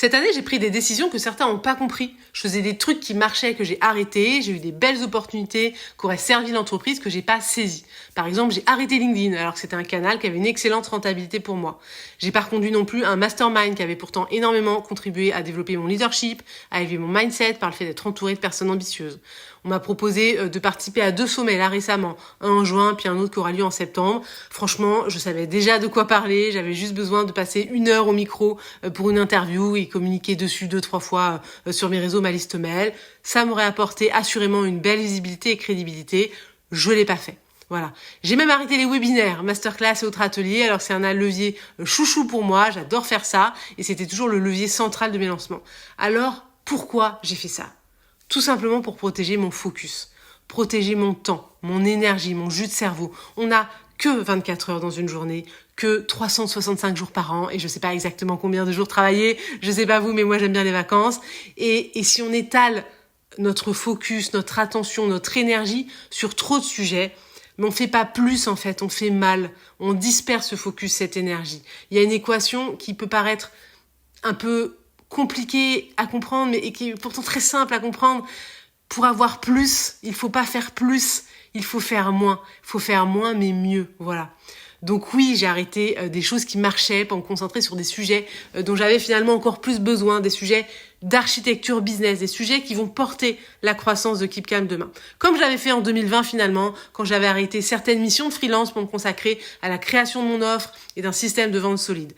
Cette année, j'ai pris des décisions que certains n'ont pas compris. Je faisais des trucs qui marchaient, que j'ai arrêtés. J'ai eu des belles opportunités qui auraient servi l'entreprise que j'ai pas saisies. Par exemple, j'ai arrêté LinkedIn alors que c'était un canal qui avait une excellente rentabilité pour moi. J'ai pas reconduit non plus un mastermind qui avait pourtant énormément contribué à développer mon leadership, à élever mon mindset par le fait d'être entouré de personnes ambitieuses. On m'a proposé de participer à 2 sommets là récemment, un en juin puis un autre qui aura lieu en septembre. Franchement, je savais déjà de quoi parler, j'avais juste besoin de passer 1 heure au micro pour une interview et communiquer dessus 2-3 fois sur mes réseaux, ma liste mail. Ça m'aurait apporté assurément une belle visibilité et crédibilité. Je l'ai pas fait. Voilà. J'ai même arrêté les webinaires, masterclass et autres ateliers, alors que c'est un levier chouchou pour moi, j'adore faire ça, et c'était toujours le levier central de mes lancements. Alors, pourquoi j'ai fait ça ? Tout simplement pour protéger mon focus, protéger mon temps, mon énergie, mon jus de cerveau. On n'a que 24 heures dans une journée, que 365 jours par an, et je sais pas exactement combien de jours travailler, je sais pas vous, mais moi j'aime bien les vacances, et si on étale notre focus, notre attention, notre énergie sur trop de sujets, mais on fait pas plus en fait, on fait mal, on disperse ce focus, cette énergie. Il y a une équation qui peut paraître un peu compliquée à comprendre, mais qui est pourtant très simple à comprendre. Pour avoir plus, il faut pas faire plus, il faut faire moins. Il faut faire moins, mais mieux, voilà. Donc oui, j'ai arrêté des choses qui marchaient pour me concentrer sur des sujets dont j'avais finalement encore plus besoin, des sujets d'architecture business, des sujets qui vont porter la croissance de KeepCalm demain. Comme je l'avais fait en 2020 finalement, quand j'avais arrêté certaines missions de freelance pour me consacrer à la création de mon offre et d'un système de vente solide.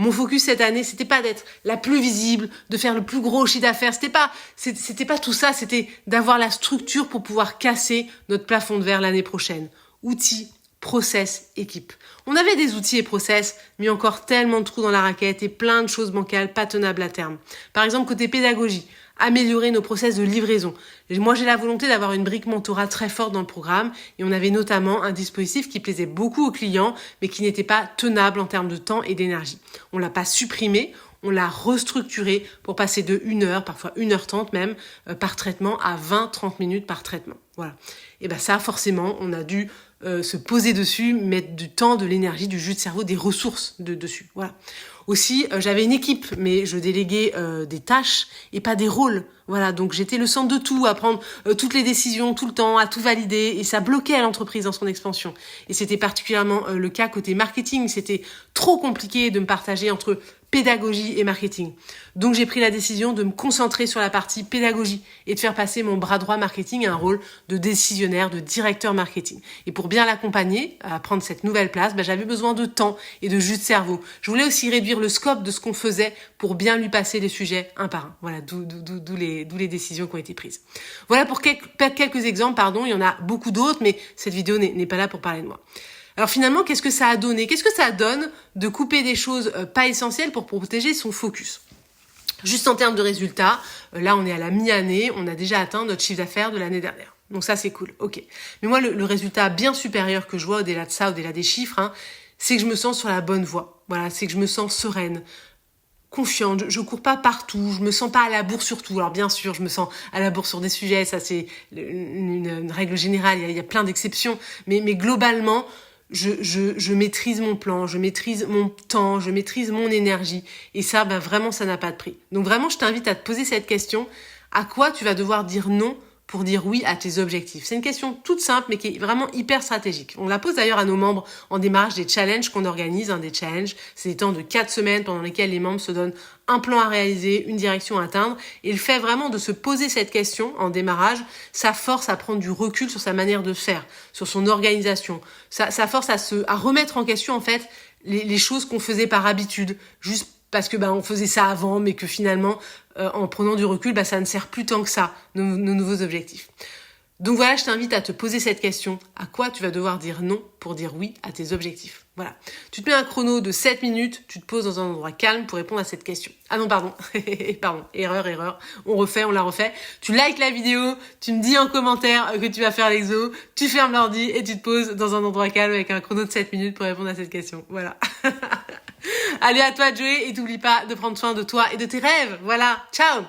Mon focus cette année, c'était pas d'être la plus visible, de faire le plus gros chiffre d'affaires, c'était pas tout ça, c'était d'avoir la structure pour pouvoir casser notre plafond de verre l'année prochaine. Outils, process, équipe. On avait des outils et process, mais encore tellement de trous dans la raquette et plein de choses bancales, pas tenables à terme. Par exemple, côté pédagogie, améliorer nos process de livraison. Moi, j'ai la volonté d'avoir une brique mentorat très forte dans le programme et on avait notamment un dispositif qui plaisait beaucoup aux clients, mais qui n'était pas tenable en termes de temps et d'énergie. On l'a pas supprimé, on l'a restructuré pour passer de 1 heure, parfois 1h30 même, par traitement à 20-30 minutes par traitement. Voilà. Et ben ça, forcément, on a dû se poser dessus, mettre du temps, de l'énergie, du jus de cerveau, des ressources dessus. Voilà. Aussi, j'avais une équipe, mais je déléguais des tâches et pas des rôles. Voilà, donc j'étais le centre de tout, à prendre toutes les décisions tout le temps, à tout valider, et ça bloquait l'entreprise dans son expansion. Et c'était particulièrement le cas côté marketing. C'était trop compliqué de me partager entre pédagogie et marketing. Donc j'ai pris la décision de me concentrer sur la partie pédagogie et de faire passer mon bras droit marketing à un rôle de décisionnaire, de directeur marketing. Et pour bien l'accompagner à prendre cette nouvelle place, j'avais besoin de temps et de jus de cerveau. Je voulais aussi réduire le scope de ce qu'on faisait pour bien lui passer les sujets un par un. Voilà, d'où les décisions qui ont été prises. Voilà pour quelques exemples, il y en a beaucoup d'autres, mais cette vidéo n'est pas là pour parler de moi. Alors finalement, qu'est-ce que ça a donné ? Qu'est-ce que ça donne de couper des choses pas essentielles pour protéger son focus ? Juste en termes de résultats, là on est à la mi-année, on a déjà atteint notre chiffre d'affaires de l'année dernière. Donc ça c'est cool, ok. Mais moi le résultat bien supérieur que je vois au-delà de ça, au-delà des chiffres, c'est que je me sens sur la bonne voie. Voilà, c'est que je me sens sereine, confiante, je cours pas partout, je me sens pas à la bourre sur tout. Alors bien sûr, je me sens à la bourre sur des sujets, ça c'est une règle générale, il y a plein d'exceptions, mais globalement, je maîtrise mon plan, je maîtrise mon temps, je maîtrise mon énergie. Et ça, vraiment, ça n'a pas de prix. Donc vraiment, je t'invite à te poser cette question. À quoi tu vas devoir dire non pour dire oui à tes objectifs? C'est une question toute simple, mais qui est vraiment hyper stratégique. On la pose d'ailleurs à nos membres en démarrage des challenges qu'on organise. Des challenges, c'est des temps de 4 semaines pendant lesquels les membres se donnent un plan à réaliser, une direction à atteindre. Et le fait vraiment de se poser cette question en démarrage, ça force à prendre du recul sur sa manière de faire, sur son organisation. Ça force à remettre en question en fait les choses qu'on faisait par habitude, juste parce que on faisait ça avant, mais que finalement, en prenant du recul, ça ne sert plus tant que ça, nos nouveaux objectifs. Donc voilà, je t'invite à te poser cette question. À quoi tu vas devoir dire non pour dire oui à tes objectifs? Voilà. Tu te mets un chrono de 7 minutes, tu te poses dans un endroit calme pour répondre à cette question. Ah non, pardon. Pardon. Erreur. On la refait. Tu likes la vidéo, tu me dis en commentaire que tu vas faire l'exo, tu fermes l'ordi et tu te poses dans un endroit calme avec un chrono de 7 minutes pour répondre à cette question. Voilà. Allez, à toi de jouer et t'oublie pas de prendre soin de toi et de tes rêves. Voilà. Ciao!